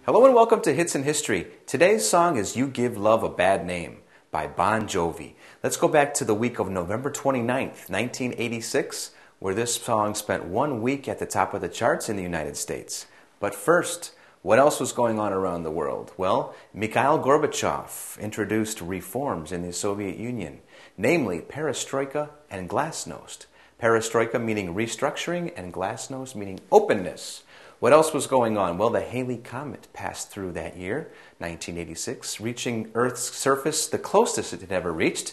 Hello and welcome to Hits in History. Today's song is You Give Love a Bad Name by Bon Jovi. Let's go back to the week of November 29th, 1986, where this song spent 1 week at the top of the charts in the United States. But first, what else was going on around the world? Well, Mikhail Gorbachev introduced reforms in the Soviet Union, namely perestroika and glasnost. Perestroika meaning restructuring and glasnost meaning openness. What else was going on? Well, the Halley Comet passed through that year, 1986, reaching Earth's surface the closest it had ever reached.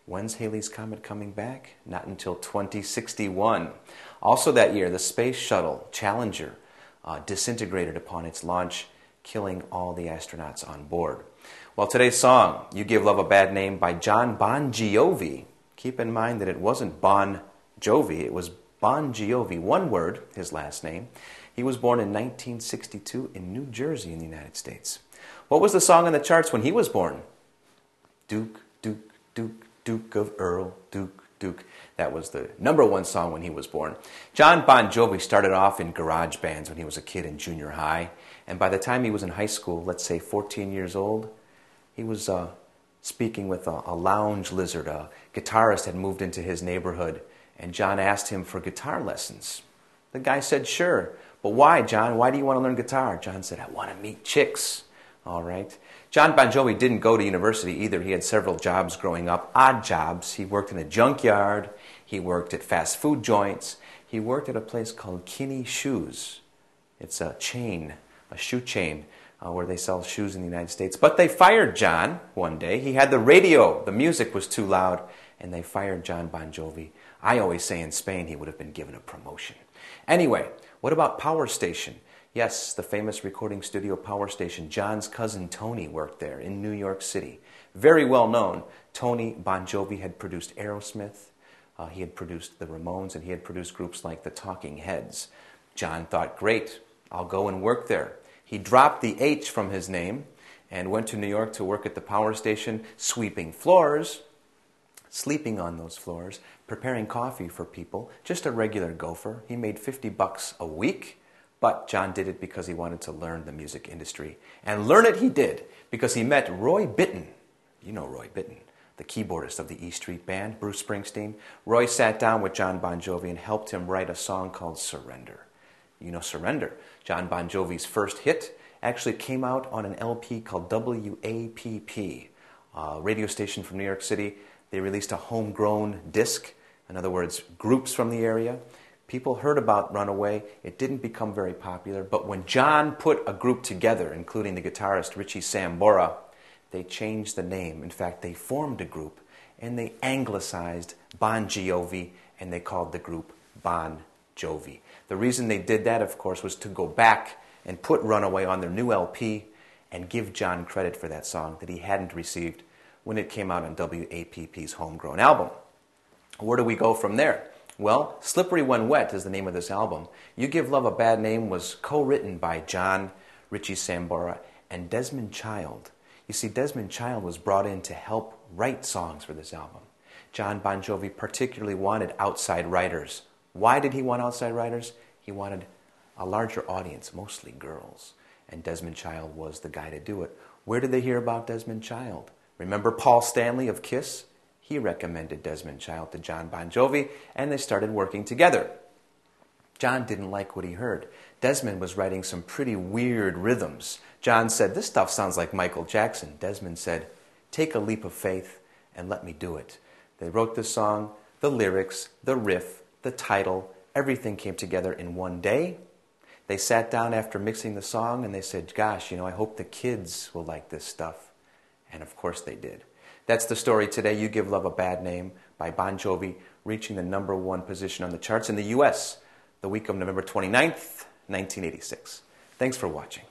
When's Halley's Comet coming back? Not until 2061. Also that year, the space shuttle Challenger disintegrated upon its launch, killing all the astronauts on board. Well, today's song, You Give Love a Bad Name by Bon Jovi. Keep in mind that it wasn't Bon Jovi, it was Bon Jovi, one word, his last name. He was born in 1962 in New Jersey in the United States. What was the song on the charts when he was born? Duke, Duke, Duke, Duke of Earl, Duke, Duke. That was the #1 song when he was born. Bon Jovi started off in garage bands when he was a kid in junior high. And by the time he was in high school, let's say 14 years old, he was speaking with a lounge lizard. A guitarist had moved into his neighborhood, and John asked him for guitar lessons. The guy said, sure. But why, John? Why do you want to learn guitar? John said, I want to meet chicks. All right. Bon Jovi didn't go to university either. He had several jobs growing up, odd jobs. He worked in a junkyard. He worked at fast food joints. He worked at a place called Kinney Shoes. It's a chain, a shoe chain, where they sell shoes in the United States. But they fired John one day. He had the radio. The music was too loud, and they fired Bon Jovi. I always say in Spain he would have been given a promotion. Anyway, what about Power Station? Yes, the famous recording studio Power Station. John's cousin Tony worked there in New York City. Very well known. Tony Bon Jovi had produced Aerosmith. He had produced the Ramones, and he had produced groups like the Talking Heads. John thought, great, I'll go and work there. He dropped the H from his name and went to New York to work at the Power Station, sweeping floors, sleeping on those floors, preparing coffee for people, just a regular gopher. He made $50 a week, but John did it because he wanted to learn the music industry. And learn it he did, because he met Roy Bittan. You know Roy Bittan, the keyboardist of the E Street Band, Bruce Springsteen. Roy sat down with Bon Jovi and helped him write a song called Surrender. You know Surrender. Bon Jovi's first hit actually came out on an LP called WAPP, a radio station from New York City. They released a homegrown disc, in other words, groups from the area. People heard about Runaway. It didn't become very popular, but when John put a group together, including the guitarist Richie Sambora, they changed the name. In fact, they formed a group, and they anglicized Bon Jovi, and they called the group Bon Jovi. The reason they did that, of course, was to go back and put Runaway on their new LP and give John credit for that song that he hadn't received when it came out on WAPP's homegrown album. Where do we go from there? Well, Slippery When Wet is the name of this album. You Give Love a Bad Name was co-written by John, Richie Sambora, and Desmond Child. You see, Desmond Child was brought in to help write songs for this album. Bon Jovi particularly wanted outside writers. Why did he want outside writers? He wanted a larger audience, mostly girls. And Desmond Child was the guy to do it. Where did they hear about Desmond Child? Remember Paul Stanley of Kiss? He recommended Desmond Child to Bon Jovi, and they started working together. John didn't like what he heard. Desmond was writing some pretty weird rhythms. John said, this stuff sounds like Michael Jackson. Desmond said, take a leap of faith and let me do it. They wrote the song, the lyrics, the riff, the title, everything came together in one day. They sat down after mixing the song and they said, gosh, I hope the kids will like this stuff. And of course they did. That's the story today. You Give Love a Bad Name by Bon Jovi, reaching the #1 position on the charts in the U.S. the week of November 29th, 1986. Thanks for watching.